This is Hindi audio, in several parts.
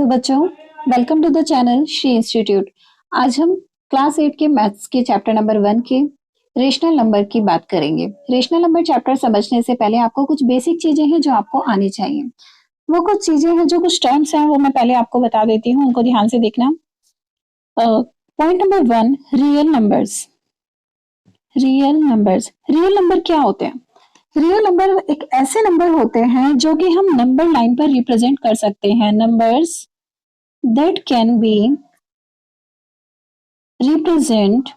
हेलो बच्चों, welcome to the channel Shri Institute. आज हम क्लास 8 के मैथ्स के चैप्टर नंबर 1 के रेशनल नंबर की बात करेंगे। रेशनल नंबर चैप्टर समझने से पहले आपको कुछ बेसिक चीजें हैं जो आपको आनी चाहिए। वो कुछ चीजें हैं, जो कुछ टर्म्स हैं वो मैं पहले आपको बता देती हूँ, उनको ध्यान से देखना। Point number 1, real numbers. Real numbers, real number क्या होते हैं? रियल नंबर एक ऐसे नंबर होते हैं जो कि हम नंबर लाइन पर रिप्रेजेंट कर सकते हैं। Numbers that can be represent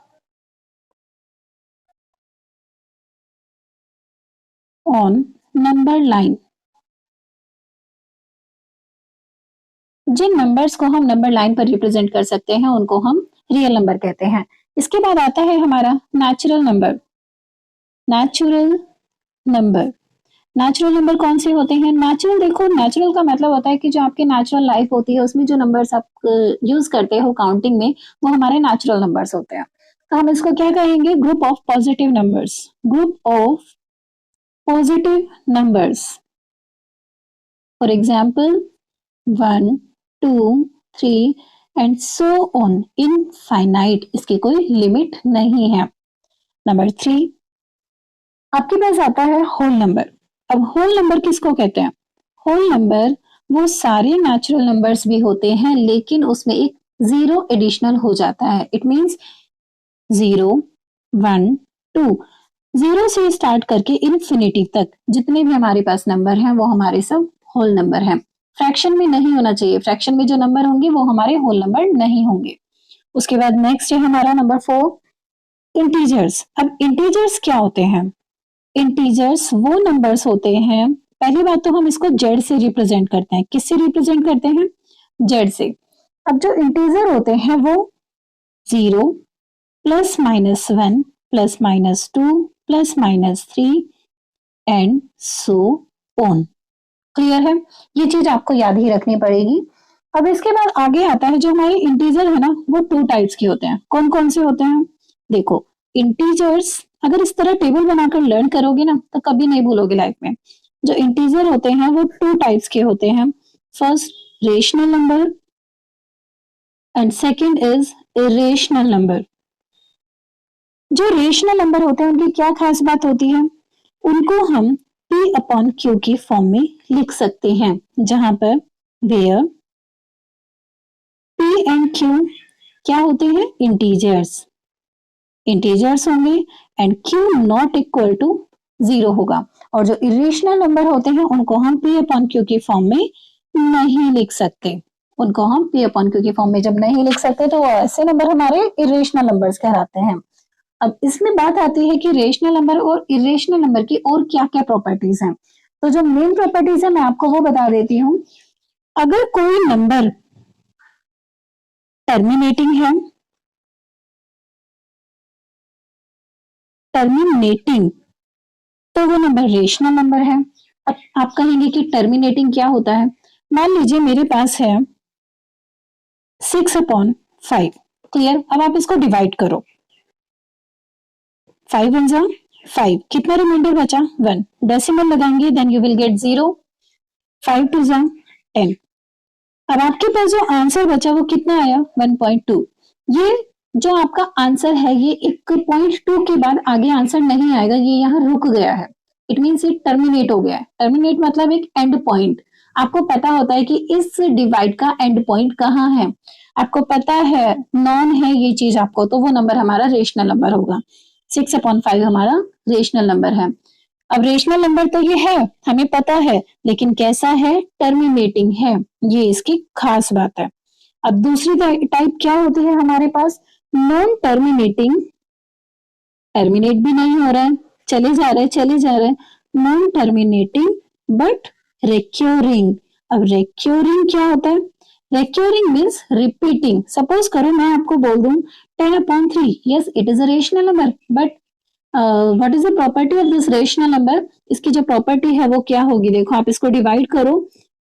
on number line। जिन नंबर्स को हम नंबर लाइन पर रिप्रेजेंट कर सकते हैं उनको हम रियल नंबर कहते हैं। इसके बाद आता है हमारा natural number. Natural number, natural number कौन से होते हैं? नेचुरल, देखो नेचुरल का मतलब होता है कि जो आपकी नेचुरल लाइफ होती है उसमें जो नंबर्स आप यूज करते हो काउंटिंग में, वो हमारे नेचुरल नंबर्स होते हैं। तो हम इसको क्या कहेंगे? Group of positive numbers. Group of positive numbers. For example 1, 2, 3 and so on, infinite, इसकी कोई लिमिट नहीं है। नंबर 3 आपके पास आता है होल नंबर। अब होल नंबर किसको कहते हैं? होल नंबर वो सारे नेचुरल नंबर्स भी होते हैं, लेकिन उसमें एक जीरो एडिशनल हो जाता है। इट मींस 0, 1, 2, जीरो से स्टार्ट करके इन्फिनिटी तक जितने भी हमारे पास नंबर हैं वो हमारे सब होल नंबर हैं। फ्रैक्शन में नहीं होना चाहिए, फ्रैक्शन में जो नंबर होंगे वो हमारे होल नंबर नहीं होंगे। उसके बाद नेक्स्ट है हमारा नंबर 4, इंटीजर्स। अब इंटीजर्स क्या होते हैं? इंटीजर्स वो नंबर्स होते हैं, पहली बात तो हम इसको जेड से रिप्रेजेंट करते हैं। किससे रिप्रेजेंट करते हैं? जेड से। अब जो इंटीजर होते हैं वो 0, +-1, +-2, +-3 एंड सो ऑन। क्लियर है? ये चीज आपको याद ही रखनी पड़ेगी। अब इसके बाद आगे आता है जो हमारे इंटीजर है ना, वो 2 टाइप्स के होते हैं। कौन कौन से होते हैं? देखो, इंटीजर्स अगर इस तरह टेबल बनाकर लर्न करोगे ना तो कभी नहीं भूलोगे लाइफ में। जो इंटीजर होते हैं वो 2 टाइप्स के होते हैं। First, rational number and second is irrational number. जो रेशनल नंबर होते हैं उनकी क्या खास बात होती है? उनको हम P/Q की फॉर्म में लिख सकते हैं, जहां पर वेयर P एंड Q क्या होते हैं? इंटीजर्स। इंटीजर्स होंगे and Q not equal to 0 होगा। और जो इरेशनल नंबर होते हैं उनको हम P/Q की फॉर्म में नहीं लिख सकते। उनको हम P/Q की फॉर्म में जब नहीं लिख सकते तो वो ऐसे नंबर हमारे इरेशनल नंबर्स कहलाते हैं। अब इसमें बात आती है कि रेशनल नंबर और इरेशनल नंबर की और क्या क्या प्रॉपर्टीज हैं। तो जो मेन प्रॉपर्टीज है मैं आपको वो बता देती हूँ। अगर कोई नंबर टर्मिनेटिंग है, टर्मिनेटिंग, तो वो नंबर रेशनल नंबर है। अब आप कहेंगे कि टर्मिनेटिंग क्या होता है? मान लीजिए मेरे पास है 6/5। क्लियर? अब आप इसको डिवाइड करो। 5 1 जा 5, कितना रिमाइंडर बचा? 1। डेसिमल लगाएंगे देन यू विल गेट 0। 5 2 जा 10। अब आपके पास जो आंसर बचा वो कितना आया? 1.2। ये जो आपका आंसर है ये 1.2 के बाद आगे आंसर नहीं आएगा, ये यहाँ रुक गया है। इट मीन्स ये टर्मिनेट हो गया है। टर्मिनेट मतलब एक एंड पॉइंट। आपको पता होता है कि इस डिवाइड का एंड पॉइंट कहाँ है, आपको पता है, नॉन है ये चीज आपको, तो वो नंबर हमारा रेशनल नंबर होगा। 6/5 हमारा रेशनल नंबर है। अब रेशनल नंबर तो ये है, हमें पता है, लेकिन कैसा है? टर्मिनेटिंग है, ये इसकी खास बात है। अब दूसरी टाइप क्या होती है हमारे पास? Non terminating. टर्मिनेट भी नहीं हो रहा है, चले जा रहे चले जा रहे, नॉन टर्मिनेटिंग बट रिक्योरिंग। अब रिक्योरिंग क्या होता है? Recurring means repeating. सपोज करो मैं आपको बोल दूं 10/3, yes it is a rational number, but what is the property of this rational number? इसकी जो प्रॉपर्टी है वो क्या होगी? देखो, आप इसको डिवाइड करो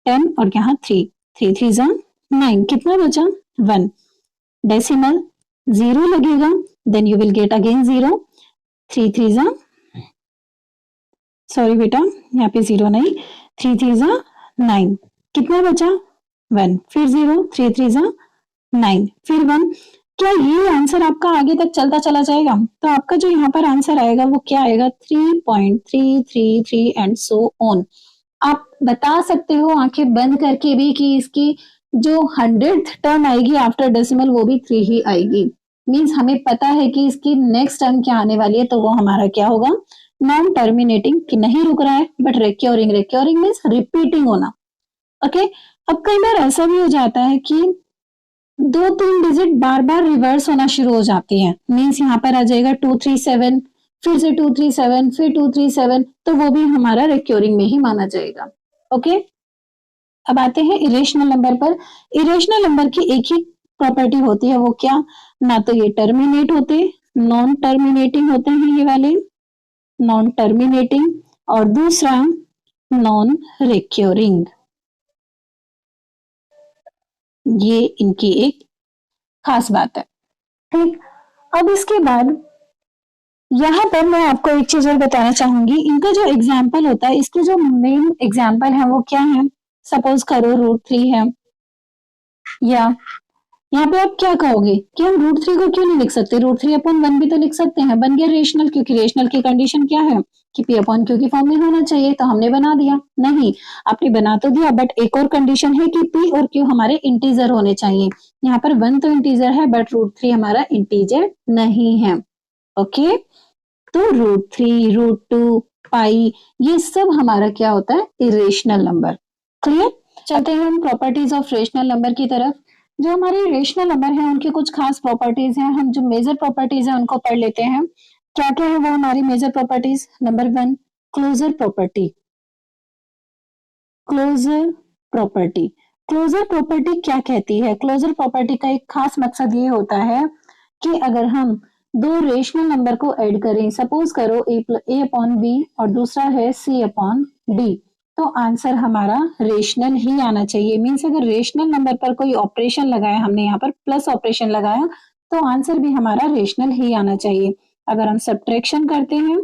10 और यहाँ 3, 3 3 जा 9, कितना बचा? 1। डेसिमल 0 लगेगा then you will get again 0। 3 3 जा, सॉरी बेटा यहाँ पे 0 नहीं, 3 3 जा 9, कितना बचा? 1, फिर 0, 3 3 जा 9, फिर 1। क्या ये आंसर आपका आगे तक चलता चला जाएगा? तो आपका जो यहाँ पर आंसर आएगा वो क्या आएगा? 3.333 एंड सो ऑन। आप बता सकते हो आंखें बंद करके भी कि इसकी जो 100th टर्म आएगी आफ्टर डेसिमल वो भी 3 ही आएगी। मींस हमें पता है कि इसकी नेक्स्ट टर्म क्या आने वाली है, तो वो हमारा क्या होगा? नॉन टर्मिनेटिंग, कि नहीं रुक रहा है but recurring. Recurring means repeating होना। ओके। अब कई बार ऐसा भी हो जाता है कि 2-3 डिजिट बार बार रिवर्स होना शुरू हो जाती है। मीन्स यहाँ पर आ जाएगा 237, फिर से 237, फिर 237, तो वो भी हमारा रिक्योरिंग में ही माना जाएगा। ओके। अब आते हैं इरेशनल नंबर पर। इरेशनल नंबर की एक ही प्रॉपर्टी होती है, वो क्या? ना तो ये टर्मिनेट होते, नॉन टर्मिनेटिंग होते हैं ये वाले, नॉन टर्मिनेटिंग, और दूसरा नॉन रिक्योरिंग। ये इनकी एक खास बात है। ठीक। अब इसके बाद यहाँ पर मैं आपको एक चीज और बताना चाहूंगी। इनका जो एग्जाम्पल होता है, इसके जो मेन एग्जाम्पल है वो क्या है? सपोज करो √3 है, या यहाँ पे आप क्या कहोगे कि हम √3 को क्यों नहीं लिख सकते? √3/1 भी तो लिख सकते हैं। बन गया रेशनल, क्योंकि रेशनल की कंडीशन क्या है कि P/Q की फॉर्म में होना चाहिए, तो हमने बना दिया। नहीं, आपने बना तो दिया, बट एक और कंडीशन है कि P और Q हमारे इंटीजर होने चाहिए। यहाँ पर 1 तो इंटीजर है, बट √3 हमारा इंटीजर नहीं है। ओके। तो √3, √2, पाई, ये सब हमारा क्या होता है? Irrational number. क्लियर? चलते हैं हम प्रॉपर्टीज ऑफ रेशनल नंबर की तरफ। जो हमारे रेशनल नंबर है उनकी कुछ खास प्रॉपर्टीज हैं। हम जो मेजर प्रॉपर्टीज हैं उनको पढ़ लेते हैं। क्या क्या है वो हमारी major properties? Number 1, closure property. Closure property, closure property क्या कहती है? क्लोजर प्रॉपर्टी का एक खास मकसद ये होता है कि अगर हम दो रेशनल नंबर को ऐड करें, सपोज करो a/b और दूसरा है c/d, तो आंसर हमारा रेशनल ही आना चाहिए। मीन्स अगर रेशनल नंबर पर कोई ऑपरेशन लगाया, हमने यहाँ पर प्लस ऑपरेशन लगाया, तो आंसर भी हमारा रेशनल ही आना चाहिए। अगर हम सब्ट्रैक्शन करते हैं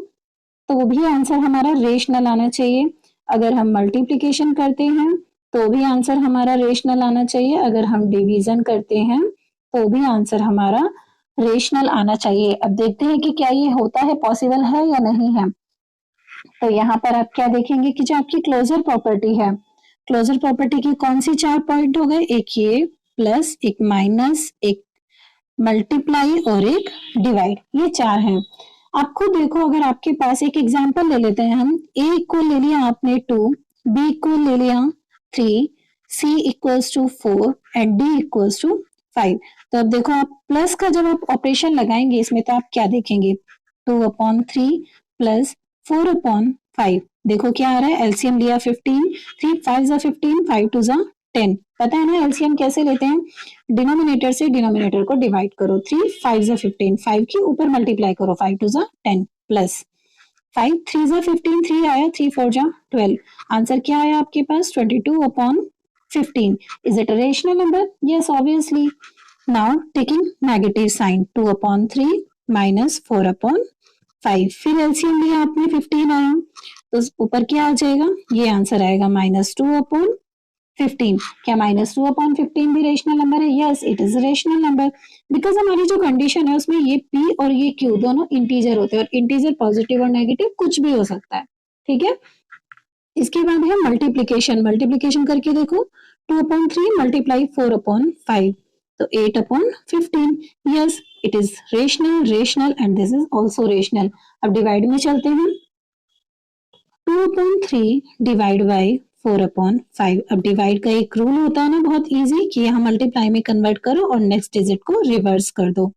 तो भी आंसर हमारा रेशनल आना चाहिए। अगर हम मल्टीप्लिकेशन करते हैं तो भी आंसर हमारा रेशनल आना चाहिए। अगर हम डिवीजन करते हैं तो भी आंसर हमारा रेशनल आना चाहिए। अब देखते हैं कि क्या ये होता है, पॉसिबल है या नहीं है। तो यहाँ पर आप क्या देखेंगे कि जो आपकी क्लोजर प्रॉपर्टी है, क्लोजर प्रॉपर्टी की कौन सी 4 पॉइंट हो गए? एक ये प्लस, एक माइनस, एक मल्टीप्लाई और एक डिवाइड, ये 4 हैं। आप खुद देखो, अगर आपके पास एक एग्जांपल ले लेते हैं हम। a को ले लिया आपने 2, b को ले लिया 3, c equals to 4 and d equals to 5। तो अब देखो, आप प्लस का जब आप ऑपरेशन लगाएंगे इसमें, तो आप क्या देखेंगे? 2/3 प्लस 4/5। देखो क्या आ रहा है? एलसीएम लिया 15, 3 5 15, 5 2 10। पता है ना एलसीएम कैसे लेते हैं? डिनोमिनेटर से डिनोमिनेटर को डिवाइड करो। 3 5 15, 5 के ऊपर मल्टीप्लाई करो, 5 2 10 प्लस 5 3 15, 3 आया, 3 4 12। आंसर क्या आया आपके पास? 22/15। Is it a rational number? Yes, obviously. Now taking negative sign, 2/3 minus 4/5। फिर एलसीएम लिया आपने, 15 आया, तो ऊपर क्या आ जाएगा? ये आंसर आएगा -2/15। क्या -2/15 भी रेशनल नंबर है? Yes, it is rational number, because हमारी जो कंडीशन है उसमें ये p और ये q दोनों इंटीजर होते हैं, और इंटीजर पॉजिटिव और नेगेटिव कुछ भी हो सकता है। ठीक है। इसके बाद है मल्टीप्लीकेशन। मल्टीप्लीकेशन करके देखो, 2/3 मल्टीप्लाई 4/5, तो 8/15। Yes, it is rational, rational and this is also rational. अब डिवाइड में चलते हैं। 2/3 डिवाइड बाई 4/5। अब डिवाइड का एक रूल होता है ना, बहुत इजी, कि यहाँ मल्टीप्लाई में कन्वर्ट करो और नेक्स्ट डिजिट को रिवर्स कर दो।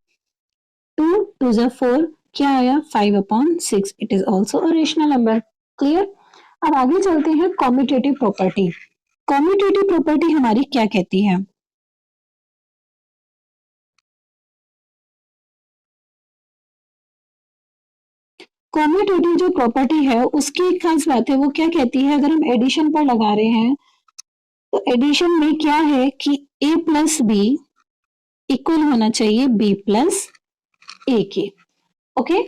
2 2 4, क्या आया? 5/6। It is also a rational number. Clear? अब आगे चलते हैं कॉम्यूटेटिव प्रॉपर्टी। कॉम्यूटेटिव प्रॉपर्टी हमारी क्या कहती है? कॉम्यूटेटिव जो प्रॉपर्टी है उसकी एक खास बात है, वो क्या कहती है? अगर हम एडिशन पर लगा रहे हैं, तो एडिशन में क्या है कि a प्लस बी इक्वल होना चाहिए b प्लस ए के। Okay,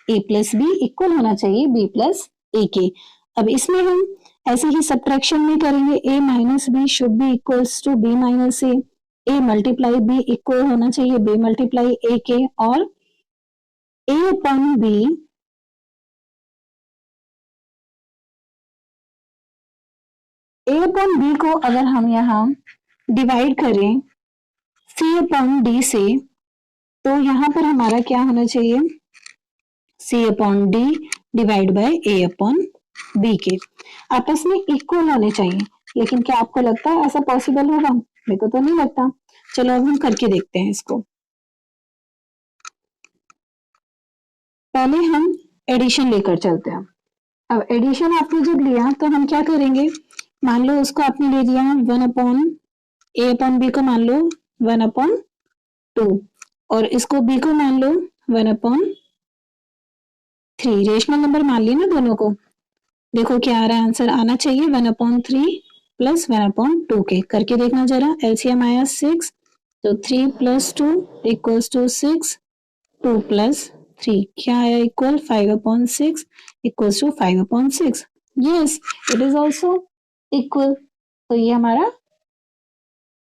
a plus b equal होना चाहिए b प्लस ए के। अब इसमें हम ऐसे ही सब्ट्रैक्शन में करेंगे, a minus b should be equals to b minus a multiply b equal होना चाहिए b मल्टीप्लाई a के, और a अपॉन b को अगर हम यहाँ डिवाइड करें c अपॉन d से, तो यहाँ पर हमारा क्या होना चाहिए, c upon d divide by a upon b के आपस में इक्वल होने चाहिए। लेकिन क्या आपको लगता है ऐसा पॉसिबल होगा? मेरे को तो नहीं लगता। चलो अब हम करके देखते हैं इसको। पहले हम एडिशन लेकर चलते हैं। अब एडिशन आपने जब लिया तो हम क्या करेंगे, मान लो उसको आपने ले लिया 1 अपॉन ए अपॉन बी को मान लो 1 अपॉन 2, और इसको b को मान लो 1 अपॉन 3। रेशनल नंबर मान लिए ना दोनों को। देखो क्या आ रहा है, आंसर आना चाहिए 1 अपॉन 3 प्लस 1 अपॉन 2 के। करके देखना जरा, एलसीएम आया 6, तो 3 प्लस 2 इक्वल्स टू 6, 2 प्लस 3 क्या आया, equal 5 upon 6 equals to 5 upon 6। Yes, it is also equal. तो ये हमारा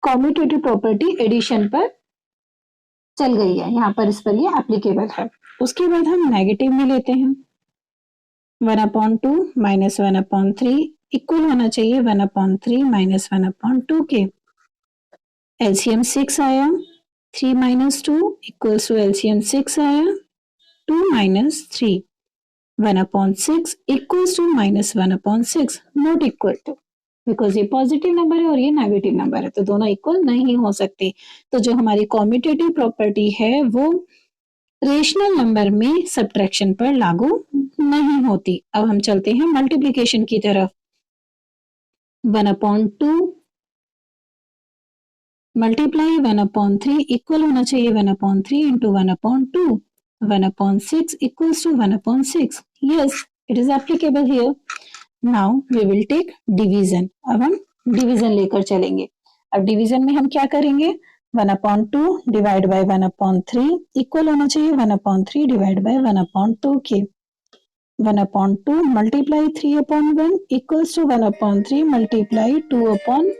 कॉम्यूटेटिव प्रॉपर्टी एडिशन पर चल गई है, यहाँ पर इस पर ये एप्लीकेबल है। उसके बाद हम नेगेटिव में लेते हैं, 1 अपॉन 2 माइनस 1 अपॉन 3 इक्वल होना चाहिए 1 अपॉन 3 माइनस 1 अपॉन 2 के। एलसीएम 6 आया, 3 माइनस 2 इक्वल्स टू एलसीएम 6 आया 2 minus 3, 1 upon 6 equals to minus 1 upon 6, not equal to, because ये पॉजिटिव नंबर है और ये नेगेटिव नंबर है, तो दोनों इक्वल नहीं हो सकते। तो जो हमारी कॉम्यूटेटिव प्रॉपर्टी है वो रेशनल नंबर में सब्ट्रैक्शन पर लागू नहीं होती। अब हम चलते हैं मल्टीप्लिकेशन की तरफ। 1 अपॉन 2 मल्टीप्लाई 1 अपॉन 3 इक्वल होना चाहिए 1 upon 3 into 1 upon 2, 1 upon 6 equals to 1 upon 6. Yes, it is applicable here. Now we will take division. अब हम डिवीजन लेकर चलेंगे। अब डिवीजन में हम क्या करेंगे, 1 upon 2 divide by 1 upon 3 equal होना चाहिए 1 upon 3 डिवाइड बाय 1 upon 2 के। 1 upon 2 multiply 3 upon 1 equals to 1 upon 3 multiply 2 upon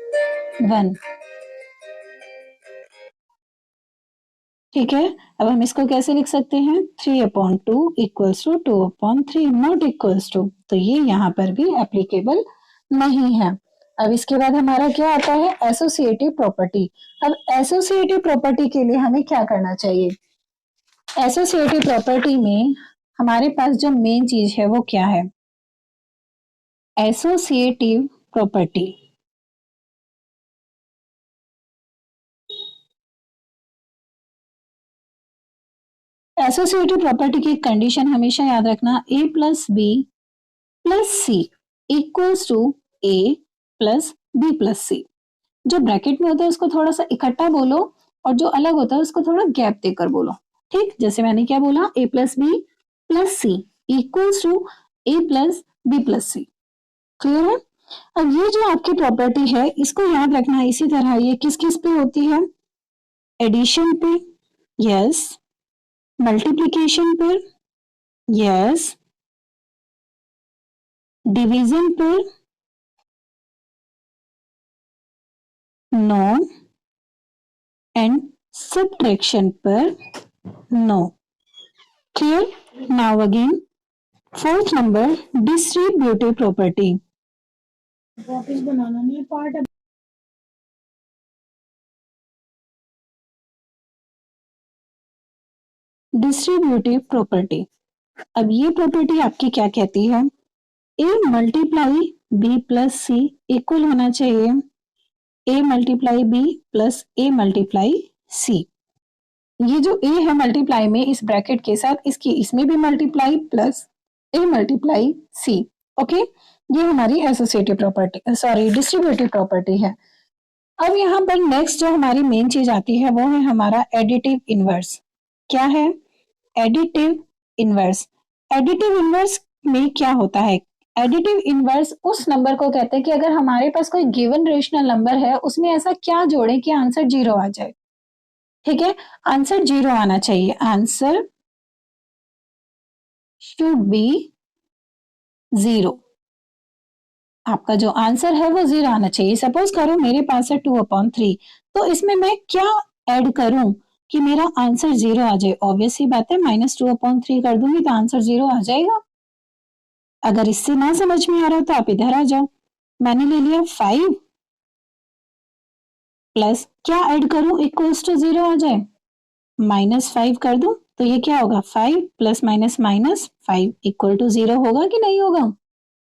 1। ठीक है, अब हम इसको कैसे लिख सकते हैं, 3 upon 2 equals to 2 upon 3, not equals to, तो ये यहाँ पर भी एप्लीकेबल नहीं है। अब इसके बाद हमारा क्या आता है, एसोसिएटिव प्रॉपर्टी। अब एसोसिएटिव प्रॉपर्टी के लिए हमें क्या करना चाहिए, एसोसिएटिव प्रॉपर्टी में हमारे पास जो मेन चीज है वो क्या है, एसोसिएटिव प्रॉपर्टी। एसोसिएटिव प्रॉपर्टी की कंडीशन हमेशा याद रखना, A plus B plus C equals to A plus B plus C. जो ब्रैकेट में होता है उसको थोड़ा सा इकट्ठा बोलो, और जो अलग होता है उसको थोड़ा गैप देकर बोलो। ठीक, जैसे मैंने क्या बोला, A plus B plus C equals to A plus B plus C. Clear है? अब ये जो आपकी प्रॉपर्टी है इसको याद रखना, इसी तरह ये किस किस पे होती है, एडिशन पे, यस, मल्टीप्लीकेशन पर, यस, डिवीजन पर, नो, एंड सब्ट्रैक्शन पर, no. Clear? Now again, fourth number, distributive property. वापस बनाना नहीं पार्ट। Distributive property. अब ये प्रॉपर्टी आपकी क्या कहती है, A multiply B plus C equal होना चाहिए A multiply B plus A multiply C. ये जो ए है मल्टीप्लाई में इस ब्रैकेट के साथ इसकी इसमें भी multiply plus A multiply C. Okay, ये हमारी associative property, sorry distributive property है। अब यहाँ पर नेक्स्ट जो हमारी मेन चीज आती है वो है हमारा एडिटिव इनवर्स। क्या है, एडिटिव इनवर्स। एडिटिव इनवर्स में क्या होता है, एडिटिव इनवर्स उस नंबर को कहते हैं कि अगर हमारे पास कोई गिवन रेशनल नंबर है उसमें ऐसा क्या जोड़े कि आंसर 0 आ जाए। ठीक है, आंसर 0 आना चाहिए, आंसर शुड बी 0। आपका जो आंसर है वो 0 आना चाहिए। सपोज करो मेरे पास है 2/3, तो इसमें मैं क्या ऐड करूं कि मेरा आंसर 0 आ जाए? ऑब्वियस सी बात है, -2/3 कर दूंगी तो आंसर 0 आ जाएगा। अगर इससे ना समझ में आ रहा तो आप इधर आ जाओ। मैंने ले लिया 5 प्लस क्या ऐड करूं इक्वल्स टू 0 आ जाए? -5 कर दूं तो ये क्या होगा? 5 plus minus minus 5 equal to 0 होगा कि नहीं होगा?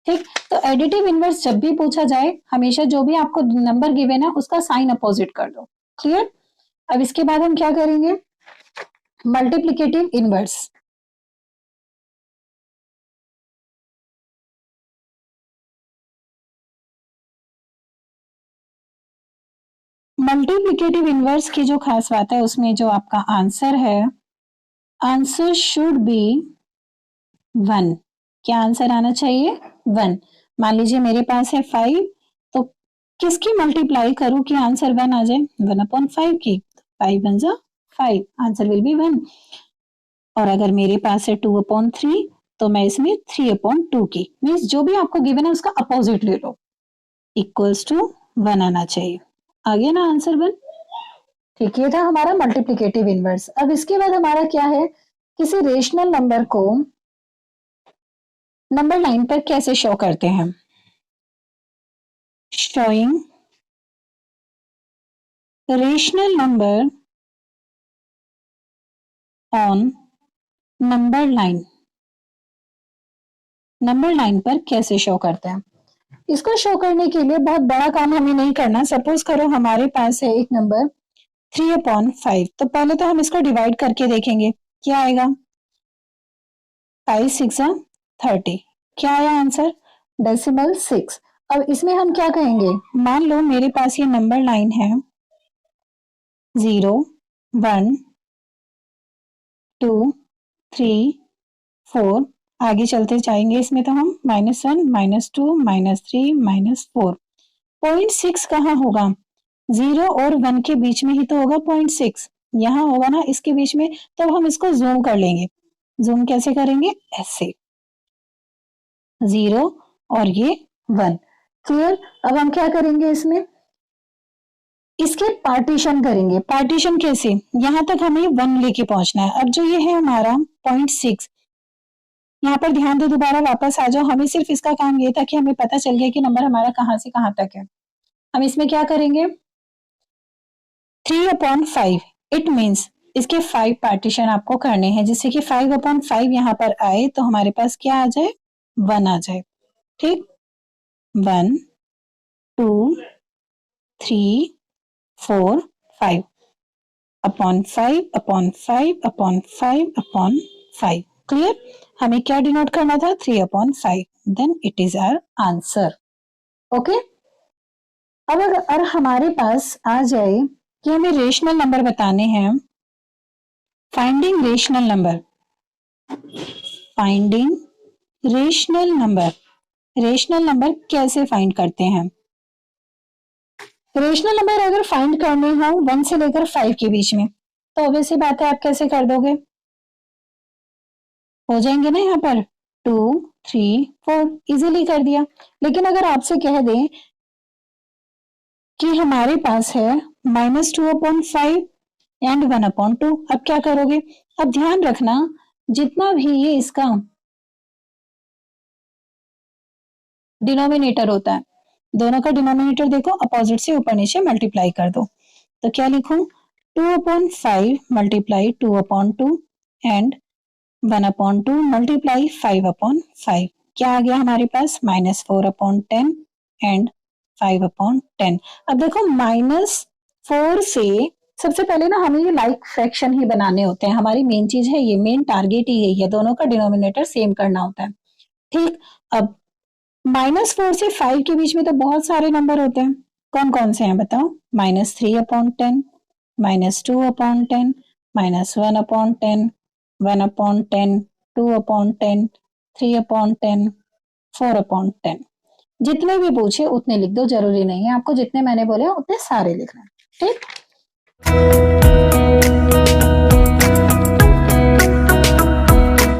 ठीक, तो एडिटिव इनवर्स जब भी पूछा जाए, हमेशा जो भी आपको नंबर गिवन है उसका साइन अपोजिट कर दो। क्लियर? अब इसके बाद हम क्या करेंगे? Multiplicative inverse. मल्टीप्लिकेटिव इनवर्स की जो खास बात है उसमें जो आपका आंसर है, आंसर शुड बी 1। क्या आंसर आना चाहिए? 1। मान लीजिए मेरे पास है 5, तो किसकी मल्टीप्लाई करूं कि आंसर 1 आ जाए? 1/5 की। 5 1 जा 5, आंसर विल बी 1। और अगर मेरे पास है 2/3, तो मैं इसमें 3/2 की, मीन्स जो भी आपको गिवन है उसका अपोजिट ले लो, इक्वल्स टू 1 आना चाहिए। आ गया ना आंसर 1? ठीक, ये था हमारा मल्टीप्लिकेटिव इनवर्स। अब इसके बाद हमारा क्या है? किसी रेशनल नंबर को नंबर लाइन पर कैसे शो करते हैं? Showing rational number on number line. Number line पर कैसे शो करते हैं? इसको शो करने के लिए बहुत बड़ा काम हमें नहीं करना। सपोज करो हमारे पास है एक नंबर 3/5, तो पहले तो हम इसको डिवाइड करके देखेंगे क्या आएगा। 5 6 30, क्या आया आंसर? डेसिमल 6। अब इसमें हम क्या कहेंगे? मान लो मेरे पास ये नंबर लाइन है 0 1 2 3 4, आगे चलते जाएंगे इसमें तो हम -1 -2 -3 -4। 0.6 कहाँ होगा? 0 और 1 के बीच में ही तो होगा 0.6, यहाँ होगा ना इसके बीच में। तो हम इसको जूम कर लेंगे। जूम कैसे करेंगे? ऐसे, 0 और ये 1। क्लियर? अब हम क्या करेंगे इसमें? इसके पार्टीशन करेंगे। पार्टीशन कैसे? यहां तक हमें 1 लेके पहुंचना है। अब जो ये है हमारा 0.6, यहाँ पर ध्यान दो, दोबारा वापस आ जाओ। हमें सिर्फ इसका काम ये था कि हमें पता चल गया कि नंबर हमारा कहां से कहां तक है। हम इसमें क्या करेंगे? 3/5, इट मीन्स इसके 5 पार्टीशन आपको करने हैं, जिससे कि 5/5 यहाँ पर आए तो हमारे पास क्या आ जाए? 1 आ जाए। ठीक, 1 2 3 4 5 upon 5 upon 5 upon 5 upon 5। Clear? हमें क्या डिनोट करना था? 3/5, then it is our answer. Okay, अब अगर हमारे पास आ जाए कि हमें रेशनल नंबर बताने हैं, finding rational number. Finding rational number. Rational number कैसे फाइंड करते हैं? रेशनल नंबर अगर फाइंड करने हो 1 से लेकर 5 के बीच में, तो ऑब्वियस सी बात है आप कैसे कर दोगे? हो जाएंगे ना यहाँ पर 2 3 4, इजीली कर दिया। लेकिन अगर आपसे कह दें कि हमारे पास है -2/5 एंड 1/2, अब क्या करोगे? अब ध्यान रखना, जितना भी ये इसका डिनोमिनेटर होता है, दोनों का डिनोमिनेटर देखो, अपोजिट से ऊपर नीचे मल्टीप्लाई कर दो। तो क्या लिखूं? 2/5 मल्टीप्लाई 2/2 एंड 1/2 मल्टीप्लाई 5/5। क्या आ गया हमारे पास? -4/10 एंड 5/10। अब देखो -4 से सबसे पहले ना हमें ये लाइक फ्रैक्शन ही बनाने होते हैं। हमारी मेन चीज है ये, मेन टारगेट ही यही है, दोनों का डिनोमिनेटर सेम करना होता है। ठीक, अब -4 से 5 के बीच में तो बहुत सारे नंबर होते हैं। कौन कौन से हैं बताओ? -3/10, -2/10, -1/10, 1/10, 2/10, 3/10, 4/10। जितने भी पूछे उतने लिख दो, जरूरी नहीं है आपको जितने मैंने बोले उतने सारे लिखना। ठीक।